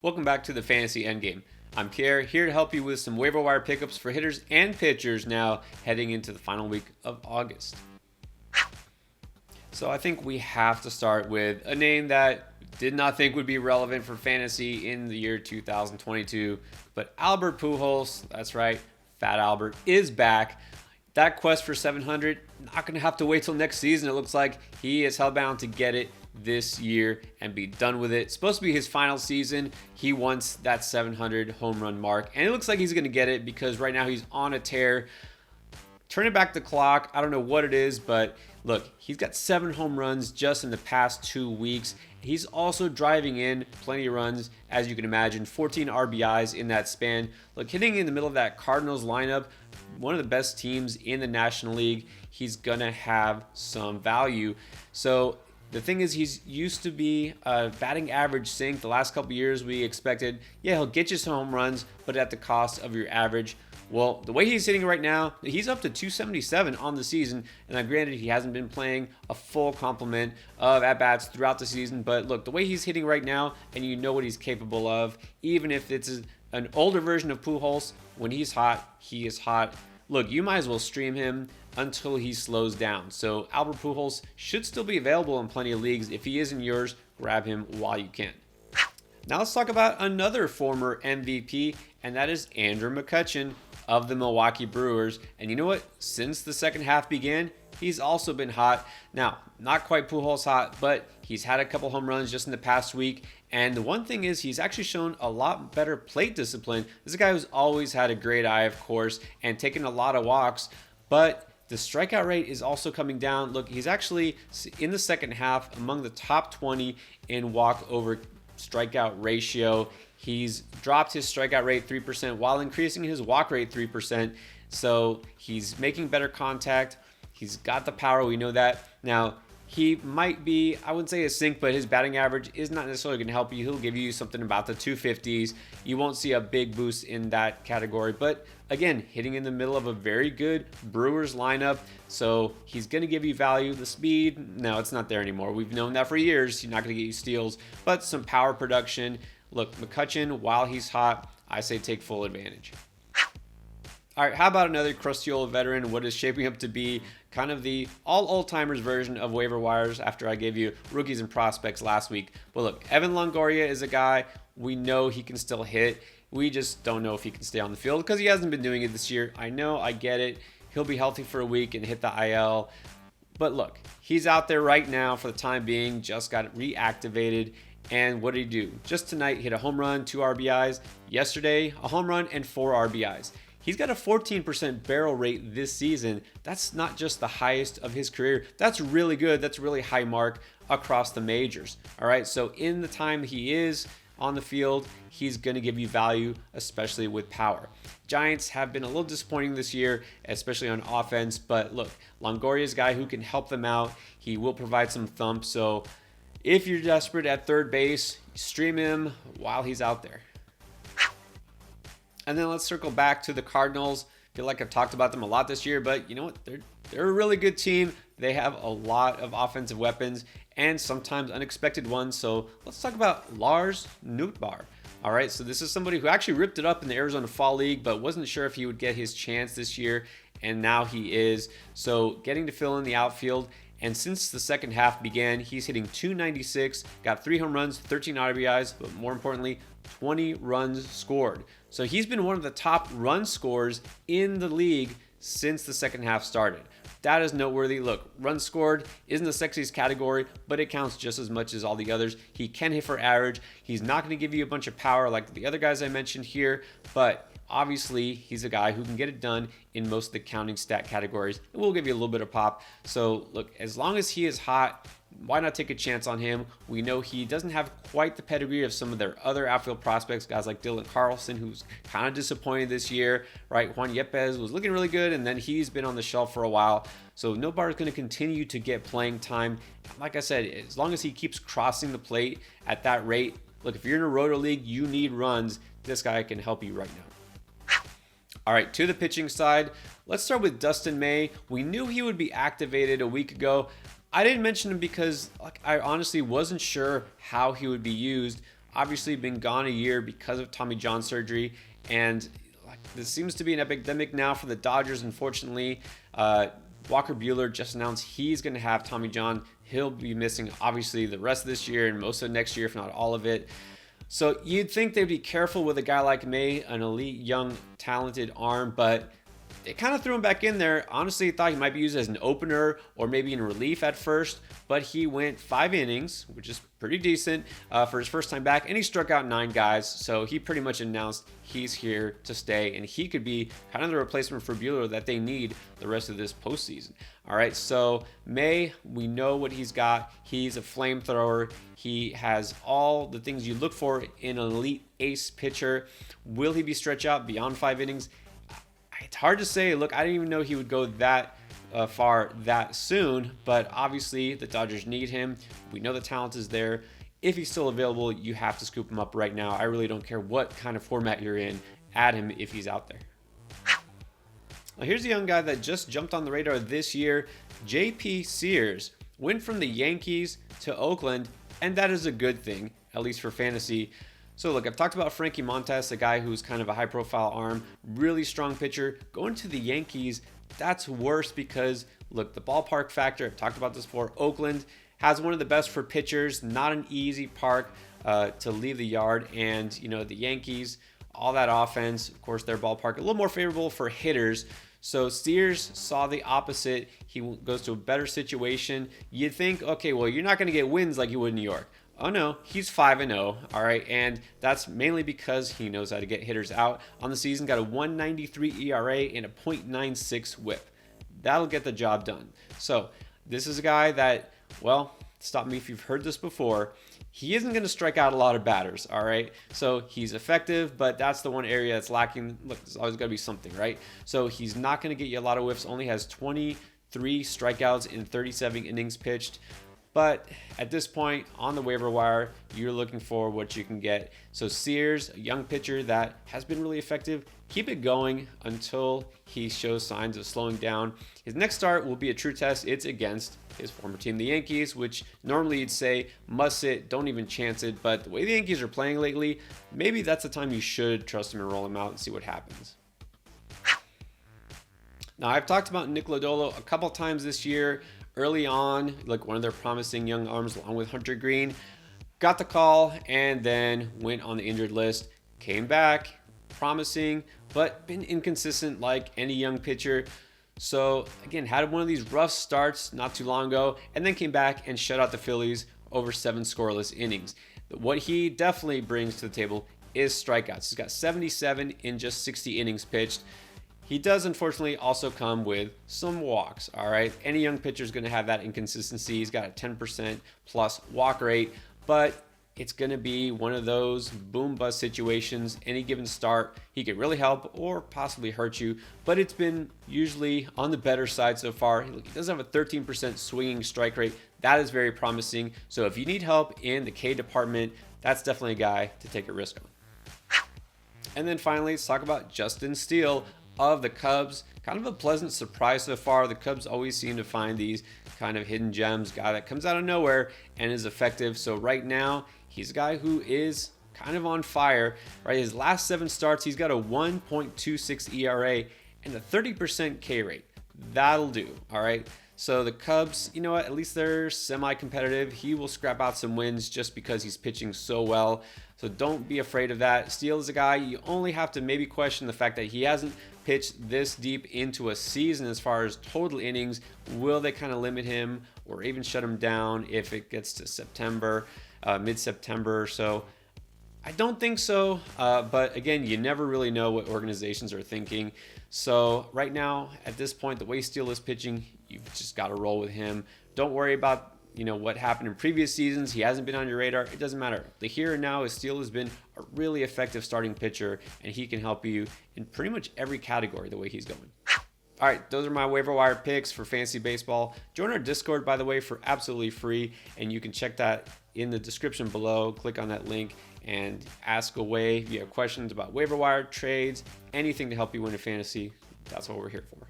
Welcome back to the Fantasy Endgame. I'm Pierre, here to help you with some waiver wire pickups for hitters and pitchers now heading into the final week of August. So I think we have to start with a name that did not think would be relevant for fantasy in the year 2022, but Albert Pujols, that's right, Fat Albert, is back. That quest for 700, not going to have to wait till next season. It looks like he is hellbound to get it this year and be done with it. It's supposed to be his final season. He wants that 700 home run mark, and it looks like he's going to get it because right now he's on a tear. Turning back the clock, I don't know what it is, but look, he's got 7 home runs just in the past 2 weeks. He's also driving in plenty of runs, as you can imagine, 14 RBIs in that span. Look, hitting in the middle of that Cardinals lineup, one of the best teams in the National League, he's going to have some value. So the thing is, he's used to be a batting average sink. The last couple years, we expected, yeah, he'll get you some home runs, but at the cost of your average. Well, the way he's hitting right now, he's up to 277 on the season. And now, granted, he hasn't been playing a full complement of at-bats throughout the season. But look, the way he's hitting right now, and you know what he's capable of, even if it's an older version of Pujols, when he's hot, he is hot. Look, you might as well stream him until he slows down. So Albert Pujols should still be available in plenty of leagues. If he isn't yours, grab him while you can. Now let's talk about another former MVP, and that is Andrew McCutchen of the Milwaukee Brewers. And you know what? Since the second half began, he's also been hot. Now, not quite Pujols hot, but he's had a couple home runs just in the past week. And the one thing is, he's actually shown a lot better plate discipline. This is a guy who's always had a great eye, of course, and taken a lot of walks. But the strikeout rate is also coming down. Look, he's actually in the second half among the top 20 in walk over strikeout ratio. He's dropped his strikeout rate 3% while increasing his walk rate 3%. So he's making better contact. He's got the power. We know that. Now, he might be, I wouldn't say a sink, but his batting average is not necessarily going to help you. He'll give you something about the 250s. You won't see a big boost in that category. But again, hitting in the middle of a very good Brewers lineup. So he's going to give you value. The speed, no, it's not there anymore. We've known that for years. He's not going to get you steals, but some power production. Look, McCutchen, while he's hot, I say take full advantage. All right, how about another crusty old veteran, what is shaping up to be kind of the all old-timers version of waiver wires after I gave you rookies and prospects last week. But look, Evan Longoria is a guy, we know he can still hit. We just don't know if he can stay on the field because he hasn't been doing it this year. I know, I get it. He'll be healthy for a week and hit the IL. But look, he's out there right now for the time being, just got reactivated. And what did he do? Just tonight, hit a home run, 2 RBIs. Yesterday, a home run and 4 RBIs. He's got a 14% barrel rate this season. That's not just the highest of his career. That's really good. That's a really high mark across the majors. All right, so in the time he is on the field, he's going to give you value, especially with power. Giants have been a little disappointing this year, especially on offense. But look, Longoria is a guy who can help them out. He will provide some thump. So if you're desperate at third base, stream him while he's out there. And then let's circle back to the Cardinals. I feel like I've talked about them a lot this year, but you know what? They're a really good team. They have a lot of offensive weapons and sometimes unexpected ones. So let's talk about Lars Nootbaar. All right, so this is somebody who actually ripped it up in the Arizona Fall League, but wasn't sure if he would get his chance this year, and now he is. So getting to fill in the outfield. And since the second half began, he's hitting 296, got 3 home runs, 13 RBIs, but more importantly, 20 runs scored. So he's been one of the top run scorers in the league since the second half started. That is noteworthy. Look, runs scored isn't the sexiest category, but it counts just as much as all the others. He can hit for average. He's not going to give you a bunch of power like the other guys I mentioned here, but obviously, he's a guy who can get it done in most of the counting stat categories. It will give you a little bit of pop. So look, as long as he is hot, why not take a chance on him? We know he doesn't have quite the pedigree of some of their other outfield prospects, guys like Dylan Carlson, who's kind of disappointed this year, right? Juan Yepez was looking really good, and then he's been on the shelf for a while. So Nootbaar is going to continue to get playing time. Like I said, as long as he keeps crossing the plate at that rate, look, if you're in a roto league, you need runs. This guy can help you right now. All right, to the pitching side, let's start with Dustin May. We knew he would be activated a week ago. I didn't mention him because I honestly wasn't sure how he would be used, Obviously been gone a year because of Tommy John surgery, and this seems to be an epidemic now for the Dodgers, unfortunately. Walker Buehler just announced he's going to have Tommy John. He'll be missing, obviously, the rest of this year and most of next year, if not all of it. So you'd think they'd be careful with a guy like May, an elite, young, talented arm, but they kind of threw him back in there. Honestly, thought he might be used as an opener or maybe in relief at first, but he went 5 innings, which is pretty decent for his first time back, and he struck out 9 guys. So he pretty much announced he's here to stay, and he could be kind of the replacement for Buehler that they need the rest of this postseason. All right, so May, we know what he's got. He's a flamethrower. He has all the things you look for in an elite ace pitcher. Will he be stretched out beyond 5 innings? It's hard to say. Look, I didn't even know he would go that far that soon, but obviously the Dodgers need him. We know the talent is there. If he's still available, you have to scoop him up right now. I really don't care what kind of format you're in. Add him if he's out there. Now, here's a young guy that just jumped on the radar this year. J.P. Sears went from the Yankees to Oakland, and that is a good thing, at least for fantasy. So look, I've talked about Frankie Montas, a guy who's kind of a high-profile arm, really strong pitcher. Going to the Yankees, that's worse because, look, the ballpark factor, I've talked about this before, Oakland has one of the best for pitchers, not an easy park to leave the yard. And, you know, the Yankees, all that offense, of course, their ballpark, a little more favorable for hitters. So Sears saw the opposite. He goes to a better situation. You'd think, okay, well, you're not going to get wins like you would in New York. Oh no, he's 5-0, all right, and that's mainly because he knows how to get hitters out. On the season, got a 1.93 ERA and a .96 WHIP. That'll get the job done. So this is a guy that, well, stop me if you've heard this before, he isn't going to strike out a lot of batters, all right? So he's effective, but that's the one area that's lacking. Look, there's always got to be something, right? So he's not going to get you a lot of whiffs, only has 23 strikeouts in 37 innings pitched. But at this point on the waiver wire, you're looking for what you can get. So Sears, a young pitcher that has been really effective, keep it going until he shows signs of slowing down. His next start will be a true test. It's against his former team, the Yankees, which normally you'd say must sit, don't even chance it. But the way the Yankees are playing lately, maybe that's the time you should trust him and roll him out and see what happens. Now, I've talked about Nick Lodolo a couple times this year. Early on, like one of their promising young arms along with Hunter Green, got the call and then went on the injured list, came back, promising, but been inconsistent like any young pitcher. So again, had one of these rough starts not too long ago and then came back and shut out the Phillies over 7 scoreless innings. What he definitely brings to the table is strikeouts. He's got 77 in just 60 innings pitched. He does, unfortunately, also come with some walks, all right? Any young pitcher is going to have that inconsistency. He's got a 10% plus walk rate, but it's going to be one of those boom-bust situations. Any given start, he could really help or possibly hurt you, but it's been usually on the better side so far. He does have a 13% swinging strike rate. That is very promising. So if you need help in the K department, that's definitely a guy to take a risk on. And then finally, let's talk about Justin Steele of the Cubs. Kind of a pleasant surprise so far. The Cubs always seem to find these kind of hidden gems, guy that comes out of nowhere and is effective. So right now, he's a guy who is kind of on fire, right? His last 7 starts, he's got a 1.26 ERA and a 30% K rate. That'll do, all right? So the Cubs, you know what, at least they're semi-competitive. He will scrap out some wins just because he's pitching so well. So don't be afraid of that. Steele is a guy, you only have to maybe question the fact that he hasn't pitched this deep into a season as far as total innings. Will they kind of limit him or even shut him down if it gets to September, mid-September or so? I don't think so, but again, you never really know what organizations are thinking. So right now, at this point, the way Steele is pitching, you've just got to roll with him. Don't worry about what happened in previous seasons. He hasn't been on your radar. It doesn't matter. The here and now is Steele has been a really effective starting pitcher, and he can help you in pretty much every category the way he's going. All right, those are my waiver wire picks for fantasy baseball. Join our Discord, by the way, for absolutely free, and you can check that in the description below. Click on that link and ask away if you have questions about waiver wire, trades, anything to help you win in fantasy. That's what we're here for.